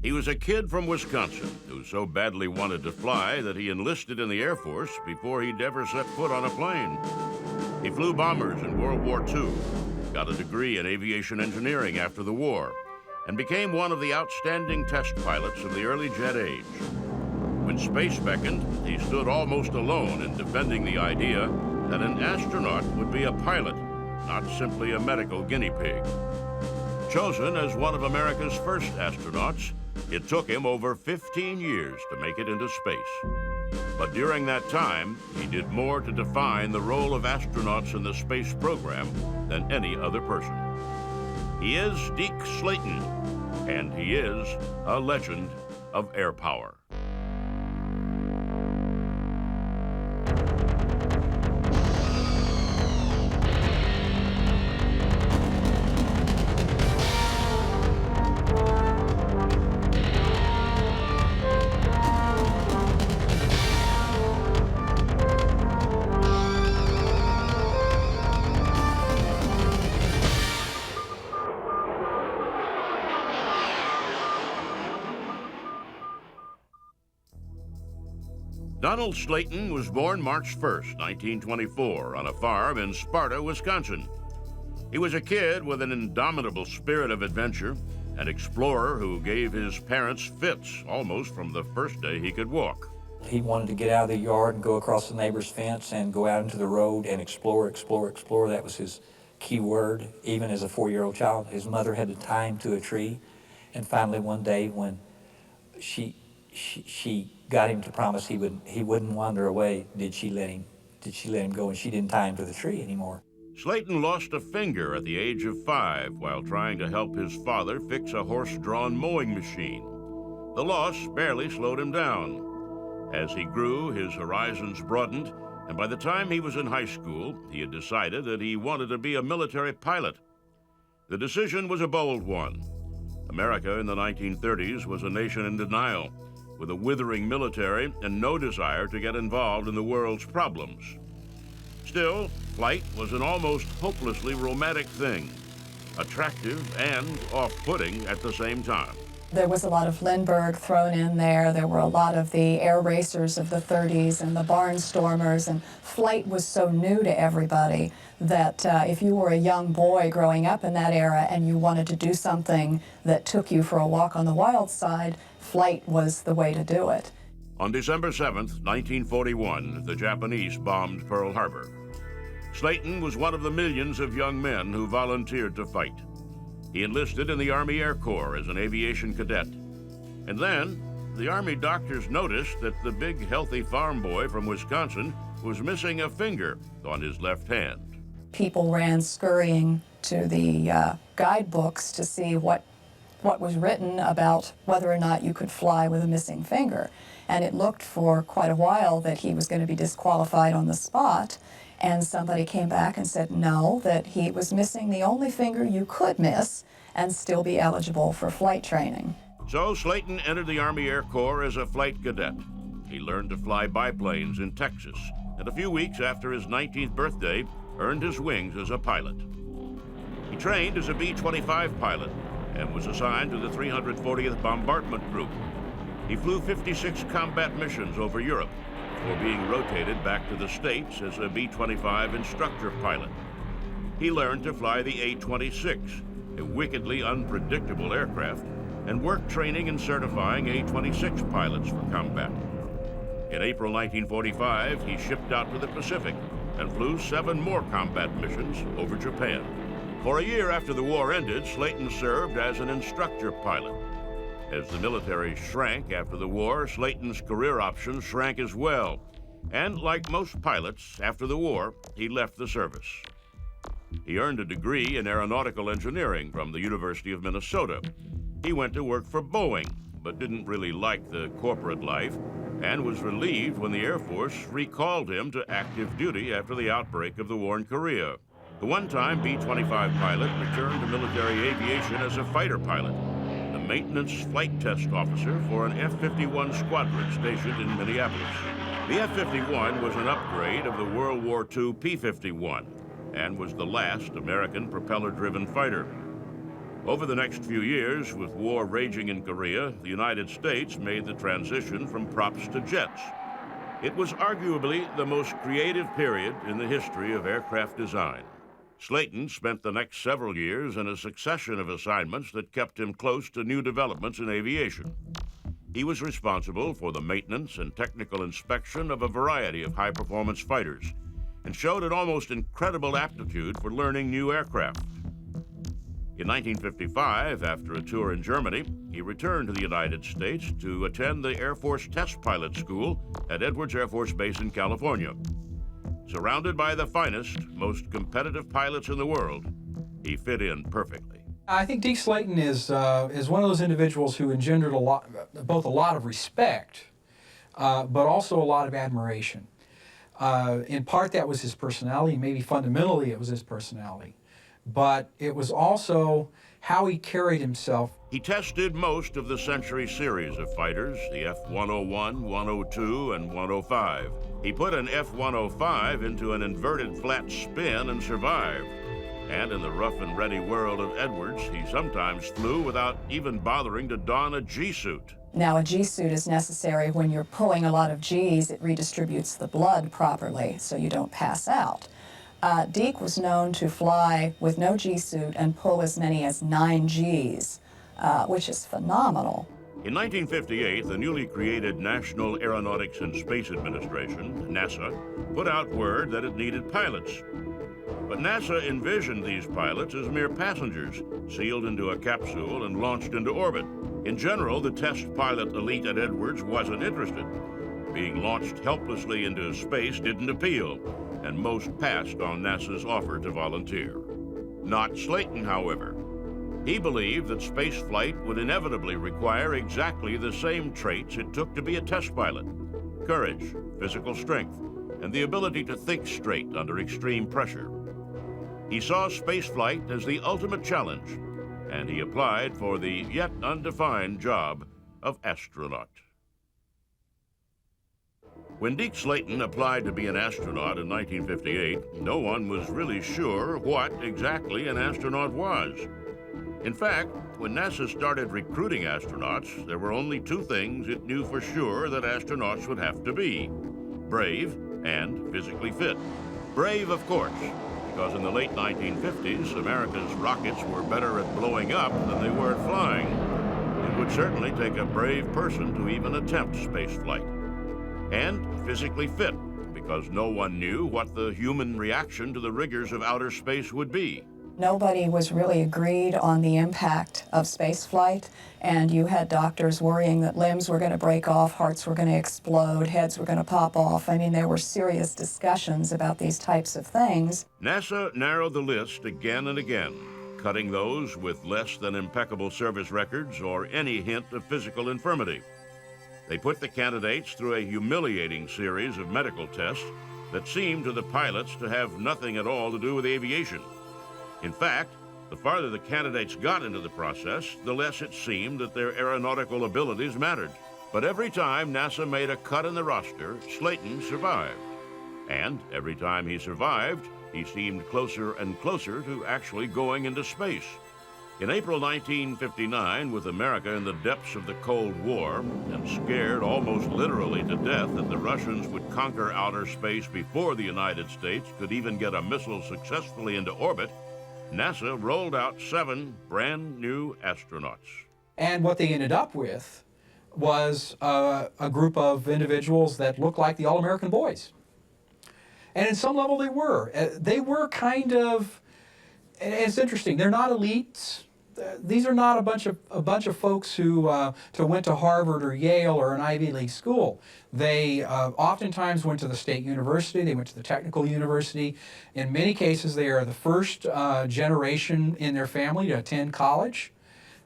He was a kid from Wisconsin who so badly wanted to fly that he enlisted in the Air Force before he'd ever set foot on a plane. He flew bombers in World War II, got a degree in aviation engineering after the war, and became one of the outstanding test pilots of the early jet age. When space beckoned, he stood almost alone in defending the idea that an astronaut would be a pilot, not simply a medical guinea pig. Chosen as one of America's first astronauts, it took him over 15 years to make it into space. But during that time, he did more to define the role of astronauts in the space program than any other person. He is Deke Slayton, and he is a legend of air power. Donald Slayton was born March 1st, 1924, on a farm in Sparta, Wisconsin. He was a kid with an indomitable spirit of adventure, an explorer who gave his parents fits almost from the first day he could walk. He wanted to get out of the yard and go across the neighbor's fence and go out into the road and explore, explore, explore. That was his key word, even as a 4-year-old child. His mother had to tie him to a tree, and finally one day when she got him to promise he wouldn't wander away, did she let him go, and she didn't tie him to the tree anymore. Slayton lost a finger at the age of 5 while trying to help his father fix a horse-drawn mowing machine. The loss barely slowed him down. As he grew, his horizons broadened, and by the time he was in high school, he had decided that he wanted to be a military pilot. The decision was a bold one. America in the 1930s was a nation in denial, with a withering military and no desire to get involved in the world's problems. Still, flight was an almost hopelessly romantic thing, attractive and off-putting at the same time. There was a lot of Lindbergh thrown in there. There were a lot of the air racers of the 30s and the barnstormers, and flight was so new to everybody that if you were a young boy growing up in that era and you wanted to do something that took you for a walk on the wild side, flight was the way to do it. On December 7th, 1941, the Japanese bombed Pearl Harbor. Slayton was one of the millions of young men who volunteered to fight. He enlisted in the Army Air Corps as an aviation cadet. And then, the Army doctors noticed that the big, healthy farm boy from Wisconsin was missing a finger on his left hand. People ran scurrying to the guidebooks to see what was written about whether or not you could fly with a missing finger. And it looked for quite a while that he was going to be disqualified on the spot. And somebody came back and said no, that he was missing the only finger you could miss and still be eligible for flight training. So Slayton entered the Army Air Corps as a flight cadet. He learned to fly biplanes in Texas, and a few weeks after his 19th birthday, earned his wings as a pilot. He trained as a B-25 pilot and was assigned to the 340th Bombardment Group. He flew 56 combat missions over Europe before being rotated back to the States as a B-25 instructor pilot. He learned to fly the A-26, a wickedly unpredictable aircraft, and worked training and certifying A-26 pilots for combat. In April 1945, he shipped out to the Pacific and flew 7 more combat missions over Japan. For a year after the war ended, Slayton served as an instructor pilot. As the military shrank after the war, Slayton's career options shrank as well. And like most pilots, after the war, he left the service. He earned a degree in aeronautical engineering from the University of Minnesota. He went to work for Boeing, but didn't really like the corporate life, and was relieved when the Air Force recalled him to active duty after the outbreak of the war in Korea. The one-time B-25 pilot returned to military aviation as a fighter pilot, the maintenance flight test officer for an F-51 squadron stationed in Minneapolis. The F-51 was an upgrade of the World War II P-51 and was the last American propeller-driven fighter. Over the next few years, with war raging in Korea, the United States made the transition from props to jets. It was arguably the most creative period in the history of aircraft design. Slayton spent the next several years in a succession of assignments that kept him close to new developments in aviation. He was responsible for the maintenance and technical inspection of a variety of high-performance fighters and showed an almost incredible aptitude for learning new aircraft. In 1955, after a tour in Germany, he returned to the United States to attend the Air Force Test Pilot School at Edwards Air Force Base in California. Surrounded by the finest, most competitive pilots in the world, he fit in perfectly. I think Deke Slayton is one of those individuals who engendered both a lot of respect, but also a lot of admiration. In part, that was his personality. Maybe fundamentally, it was his personality. But it was also how he carried himself. He tested most of the Century series of fighters, the F-101, 102, and 105. He put an F-105 into an inverted flat spin and survived. And in the rough and ready world of Edwards, he sometimes flew without even bothering to don a G-suit. Now, a G-suit is necessary when you're pulling a lot of G's. It redistributes the blood properly so you don't pass out. Deke was known to fly with no G-suit and pull as many as 9 Gs, which is phenomenal. In 1958, the newly created National Aeronautics and Space Administration, NASA, put out word that it needed pilots. But NASA envisioned these pilots as mere passengers, sealed into a capsule and launched into orbit. In general, the test pilot elite at Edwards wasn't interested. Being launched helplessly into space didn't appeal, and most passed on NASA's offer to volunteer. Not Slayton, however. He believed that spaceflight would inevitably require exactly the same traits it took to be a test pilot: courage, physical strength, and the ability to think straight under extreme pressure. He saw spaceflight as the ultimate challenge, and he applied for the yet undefined job of astronaut. When Deke Slayton applied to be an astronaut in 1958, no one was really sure what exactly an astronaut was. In fact, when NASA started recruiting astronauts, there were only 2 things it knew for sure that astronauts would have to be: brave and physically fit. Brave, of course, because in the late 1950s, America's rockets were better at blowing up than they were at flying. It would certainly take a brave person to even attempt spaceflight. And physically fit, because no one knew what the human reaction to the rigors of outer space would be. Nobody was really agreed on the impact of spaceflight, and you had doctors worrying that limbs were going to break off, hearts were going to explode, heads were going to pop off. I mean, there were serious discussions about these types of things. NASA narrowed the list again and again, cutting those with less than impeccable service records or any hint of physical infirmity. They put the candidates through a humiliating series of medical tests that seemed to the pilots to have nothing at all to do with aviation. In fact, the farther the candidates got into the process, the less it seemed that their aeronautical abilities mattered. But every time NASA made a cut in the roster, Slayton survived. And every time he survived, he seemed closer and closer to actually going into space. In April 1959, with America in the depths of the Cold War and scared almost literally to death that the Russians would conquer outer space before the United States could even get a missile successfully into orbit, NASA rolled out 7 brand new astronauts. And what they ended up with was a group of individuals that looked like the All-American boys. And in some level they were. They were kind of, and it's interesting, they're not elites. These are not a bunch of folks who went to Harvard or Yale or an Ivy League school. They oftentimes went to the state university. They went to the technical university. In many cases, they are the first generation in their family to attend college.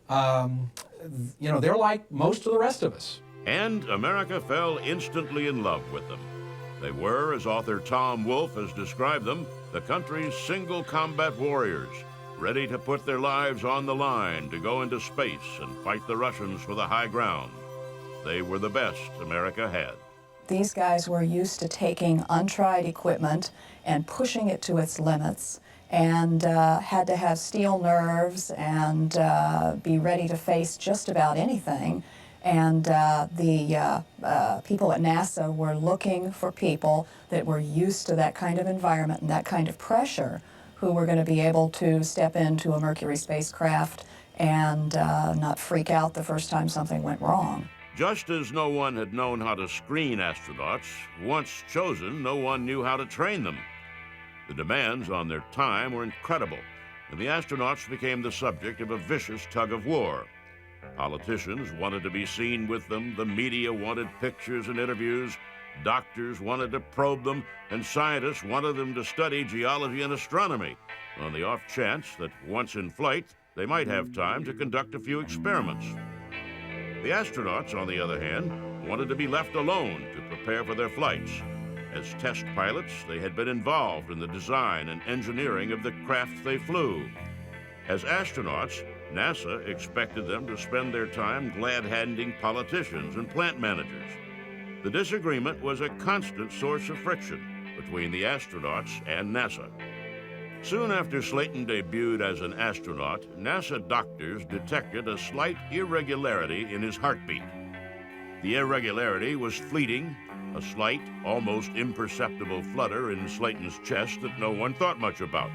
You know, they're like most of the rest of us. And America fell instantly in love with them. They were, as author Tom Wolfe has described them, the country's single combat warriors, ready to put their lives on the line to go into space and fight the Russians for the high ground. They were the best America had. These guys were used to taking untried equipment and pushing it to its limits, and had to have steel nerves and be ready to face just about anything. And the people at NASA were looking for people that were used to that kind of environment and that kind of pressure, who were going to be able to step into a Mercury spacecraft and not freak out the first time something went wrong. Just as no one had known how to screen astronauts, once chosen, no one knew how to train them. The demands on their time were incredible, and the astronauts became the subject of a vicious tug of war. Politicians wanted to be seen with them, the media wanted pictures and interviews, doctors wanted to probe them, and scientists wanted them to study geology and astronomy, on the off chance that once in flight, they might have time to conduct a few experiments. The astronauts, on the other hand, wanted to be left alone to prepare for their flights. As test pilots, they had been involved in the design and engineering of the craft they flew. As astronauts, NASA expected them to spend their time glad-handing politicians and plant managers. The disagreement was a constant source of friction between the astronauts and NASA. Soon after Slayton debuted as an astronaut, NASA doctors detected a slight irregularity in his heartbeat. The irregularity was fleeting, a slight, almost imperceptible flutter in Slayton's chest that no one thought much about.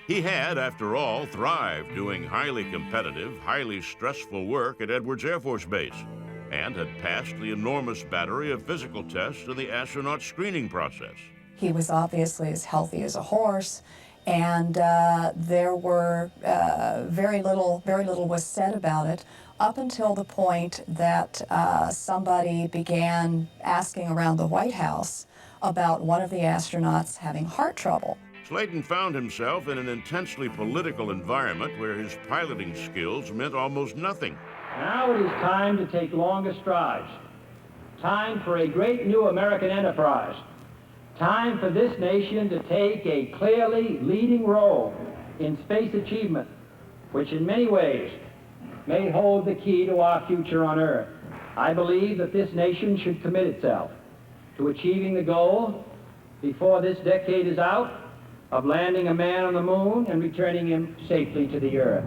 He had, after all, thrived doing highly competitive, highly stressful work at Edwards Air Force Base, and had passed the enormous battery of physical tests in the astronaut screening process. He was obviously as healthy as a horse, and there were very little was said about it up until the point that somebody began asking around the White House about one of the astronauts having heart trouble. Slayton found himself in an intensely political environment where his piloting skills meant almost nothing. Now it is time to take longer strides. Time for a great new American enterprise. Time for this nation to take a clearly leading role in space achievement, which in many ways may hold the key to our future on Earth. I believe that this nation should commit itself to achieving the goal, before this decade is out, of landing a man on the moon and returning him safely to the Earth.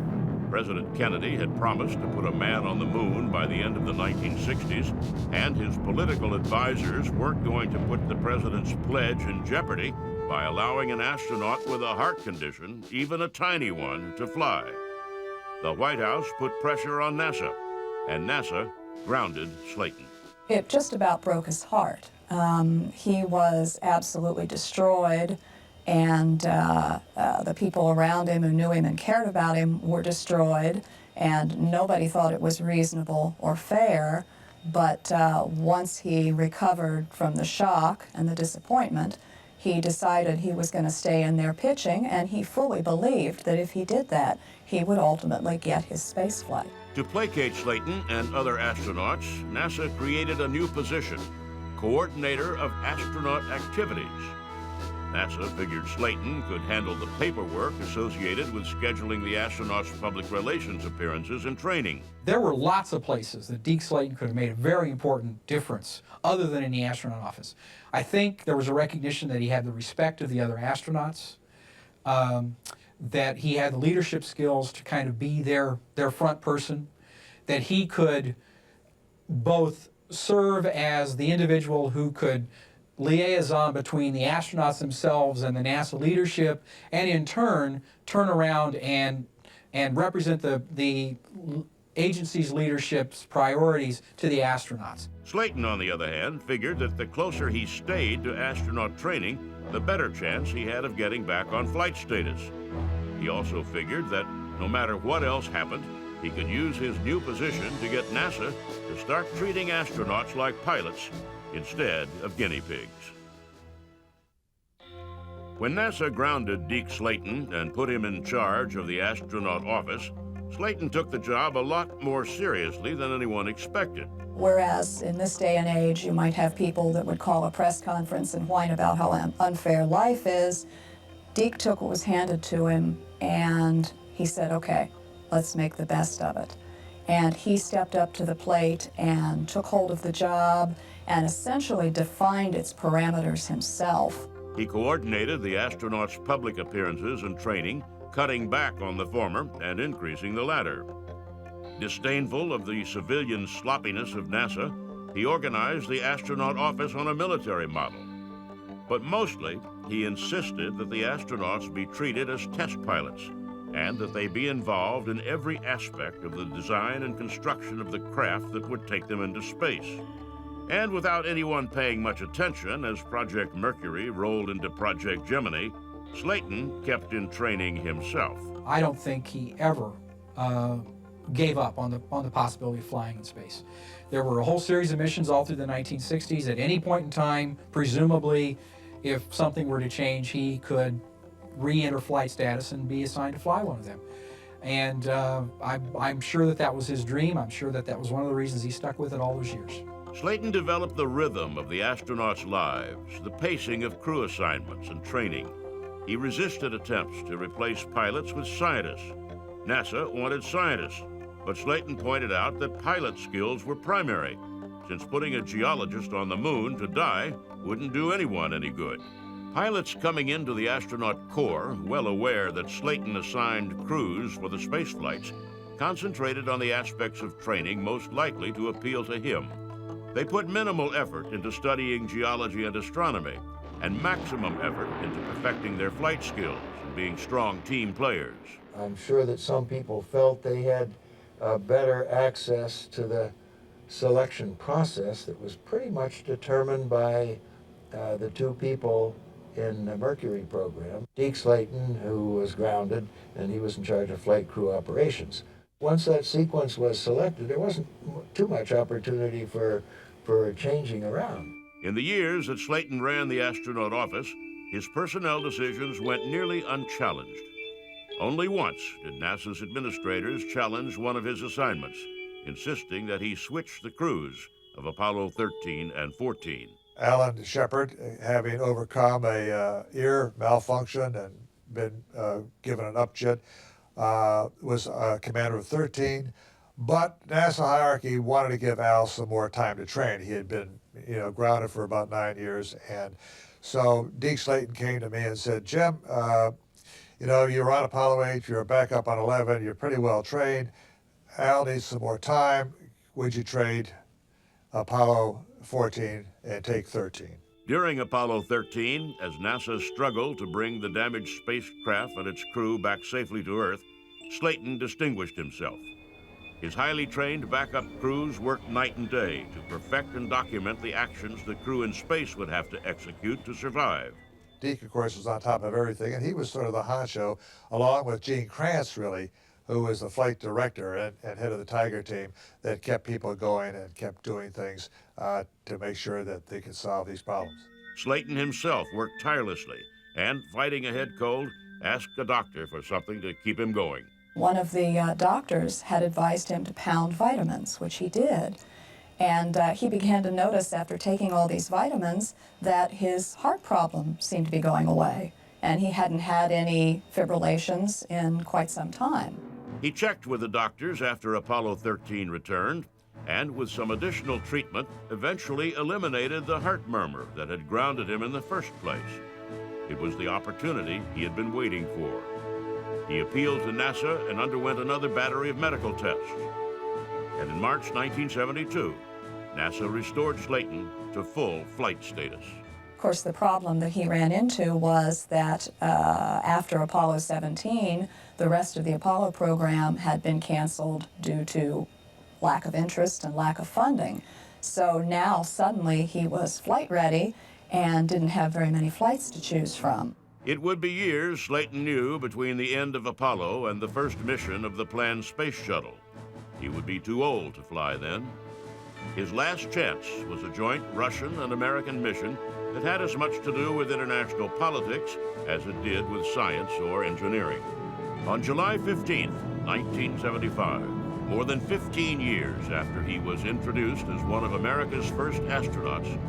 President Kennedy had promised to put a man on the moon by the end of the 1960s, and his political advisors weren't going to put the president's pledge in jeopardy by allowing an astronaut with a heart condition, even a tiny one, to fly. The White House put pressure on NASA, and NASA grounded Slayton. It just about broke his heart. He was absolutely destroyed, and the people around him who knew him and cared about him were destroyed, and nobody thought it was reasonable or fair. But once he recovered from the shock and the disappointment, he decided he was going to stay in there pitching, and he fully believed that if he did that, he would ultimately get his space flight. To placate Slayton and other astronauts, NASA created a new position, Coordinator of Astronaut Activities. NASA figured Slayton could handle the paperwork associated with scheduling the astronauts' public relations appearances and training. There were lots of places that Deke Slayton could have made a very important difference other than in the astronaut office. I think there was a recognition that he had the respect of the other astronauts, that he had the leadership skills to kind of be their front person, that he could both serve as the individual who could liaison between the astronauts themselves and the NASA leadership, and in turn turn around and represent the agency's leadership's priorities to the astronauts. Slayton, on the other hand, figured that the closer he stayed to astronaut training, the better chance he had of getting back on flight status. He also figured that no matter what else happened, he could use his new position to get NASA to start treating astronauts like pilots instead of guinea pigs. When NASA grounded Deke Slayton and put him in charge of the astronaut office, Slayton took the job a lot more seriously than anyone expected. Whereas in this day and age, you might have people that would call a press conference and whine about how unfair life is, Deke took what was handed to him and he said, okay, let's make the best of it. And he stepped up to the plate and took hold of the job and essentially defined its parameters himself. He coordinated the astronauts' public appearances and training, cutting back on the former and increasing the latter. Disdainful of the civilian sloppiness of NASA, he organized the astronaut office on a military model. But mostly, he insisted that the astronauts be treated as test pilots and that they be involved in every aspect of the design and construction of the craft that would take them into space. And without anyone paying much attention as Project Mercury rolled into Project Gemini, Slayton kept in training himself. I don't think he ever gave up on the possibility of flying in space. There were a whole series of missions all through the 1960s. At any point in time, presumably, if something were to change, he could re-enter flight status and be assigned to fly one of them. And I'm sure that was his dream. I'm sure that was one of the reasons he stuck with it all those years. Slayton developed the rhythm of the astronauts' lives, the pacing of crew assignments and training. He resisted attempts to replace pilots with scientists. NASA wanted scientists, but Slayton pointed out that pilot skills were primary, since putting a geologist on the moon to die wouldn't do anyone any good. Pilots coming into the astronaut corps, well aware that Slayton assigned crews for the space flights, concentrated on the aspects of training most likely to appeal to him. They put minimal effort into studying geology and astronomy, and maximum effort into perfecting their flight skills and being strong team players. I'm sure that some people felt they had better access to the selection process that was pretty much determined by the two people in the Mercury program. Deke Slayton, who was grounded, and he was in charge of flight crew operations. Once that sequence was selected, there wasn't too much opportunity for changing around. In the years that Slayton ran the astronaut office, his personnel decisions went nearly unchallenged. Only once did NASA's administrators challenge one of his assignments, insisting that he switch the crews of Apollo 13 and 14. Alan Shepard, having overcome a ear malfunction and been given an upjet, was commander of 13. But NASA hierarchy wanted to give Al some more time to train. He had been, grounded for about 9 years, and so Deke Slayton came to me and said, "Jim, you're on Apollo 8, you're back up on 11, you're pretty well trained. Al needs some more time. Would you trade Apollo 14 and take 13?" During Apollo 13, as NASA struggled to bring the damaged spacecraft and its crew back safely to Earth, Slayton distinguished himself. His highly trained backup crews worked night and day to perfect and document the actions the crew in space would have to execute to survive. Deke, of course, was on top of everything, and he was sort of the honcho, along with Gene Kranz, really, who was the flight director and head of the Tiger team that kept people going and kept doing things to make sure that they could solve these problems. Slayton himself worked tirelessly and, fighting a head cold, asked a doctor for something to keep him going. One of the doctors had advised him to pound vitamins, which he did. And he began to notice after taking all these vitamins that his heart problem seemed to be going away. And he hadn't had any fibrillations in quite some time. He checked with the doctors after Apollo 13 returned, and with some additional treatment, eventually eliminated the heart murmur that had grounded him in the first place. It was the opportunity he had been waiting for. He appealed to NASA and underwent another battery of medical tests. And in March 1972, NASA restored Slayton to full flight status. Of course, the problem that he ran into was that after Apollo 17, the rest of the Apollo program had been canceled due to lack of interest and lack of funding. So now suddenly he was flight ready and didn't have very many flights to choose from. It would be years, Slayton knew, between the end of Apollo and the first mission of the planned space shuttle. He would be too old to fly then. His last chance was a joint Russian and American mission that had as much to do with international politics as it did with science or engineering. On July 15, 1975, more than 15 years after he was introduced as one of America's first astronauts,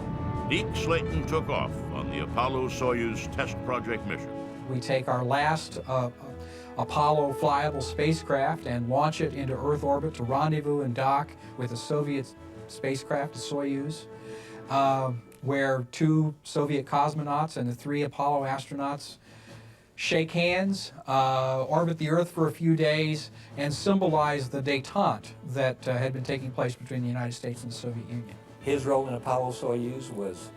Deke Slayton took off on the Apollo-Soyuz Test Project mission. We take our last Apollo flyable spacecraft and launch it into Earth orbit to rendezvous and dock with the Soviet spacecraft, the Soyuz. where 2 Soviet cosmonauts and the 3 Apollo astronauts shake hands, orbit the Earth for a few days, and symbolize the détente that had been taking place between the United States and the Soviet Union. His role in Apollo-Soyuz was,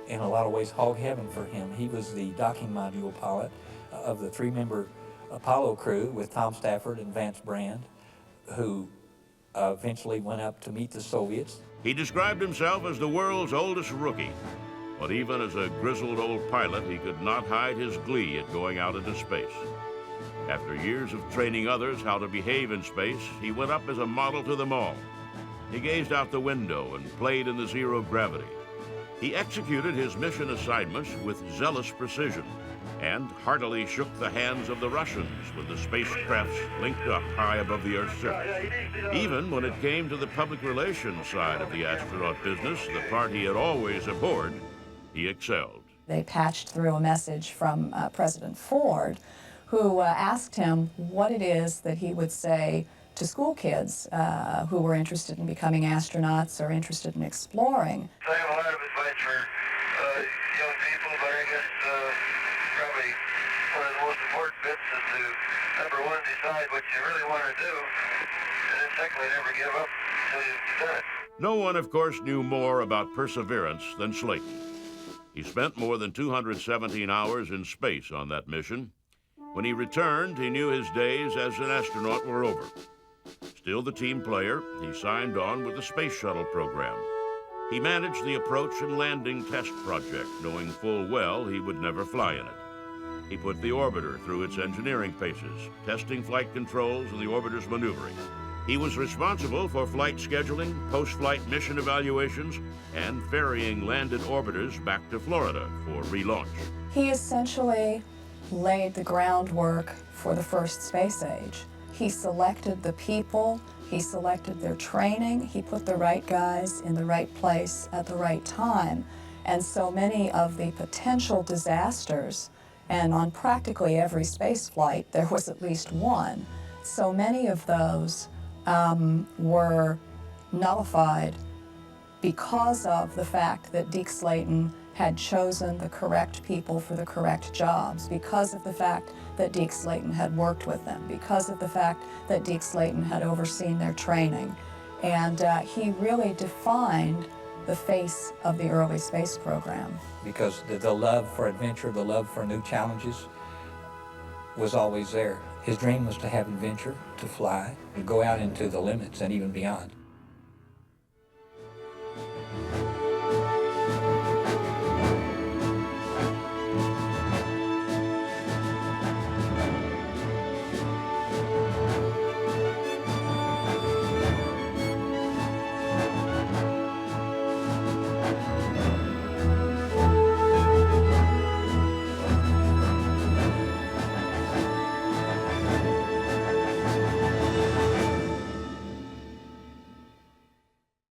in a lot of ways, hog heaven for him. He was the docking module pilot of the 3-member Apollo crew with Tom Stafford and Vance Brand, who eventually went up to meet the Soviets. He described himself as the world's oldest rookie, but even as a grizzled old pilot, he could not hide his glee at going out into space. After years of training others how to behave in space, he went up as a model to them all. He gazed out the window and played in the zero gravity. He executed his mission assignments with zealous precision and heartily shook the hands of the Russians when the spacecrafts linked up high above the Earth's surface. Even when it came to the public relations side of the astronaut business, the part he had always abhorred, he excelled. They patched through a message from President Ford, who asked him what it is that he would say to school kids who were interested in becoming astronauts or interested in exploring. I have a lot of advice for young people, but I guess probably one of the most important bits is to, number one, decide what you really want to do, and then secondly, never give up until you've done it. No one, of course, knew more about perseverance than Slayton. He spent more than 217 hours in space on that mission. When he returned, he knew his days as an astronaut were over. Still the team player, he signed on with the Space Shuttle program. He managed the approach and landing test project, knowing full well he would never fly in it. He put the orbiter through its engineering paces, testing flight controls and the orbiter's maneuvering. He was responsible for flight scheduling, post-flight mission evaluations, and ferrying landed orbiters back to Florida for relaunch. He essentially laid the groundwork for the first space age. He selected the people, he selected their training, he put the right guys in the right place at the right time. And so many of the potential disasters, and on practically every space flight there was at least one, so many of those were nullified because of the fact that Deke Slayton had chosen the correct people for the correct jobs, because of the fact that Deke Slayton had worked with them, because of the fact that Deke Slayton had overseen their training. And he really defined the face of the early space program. Because the love for adventure, the love for new challenges was always there. His dream was to have adventure, to fly, and go out into the limits and even beyond.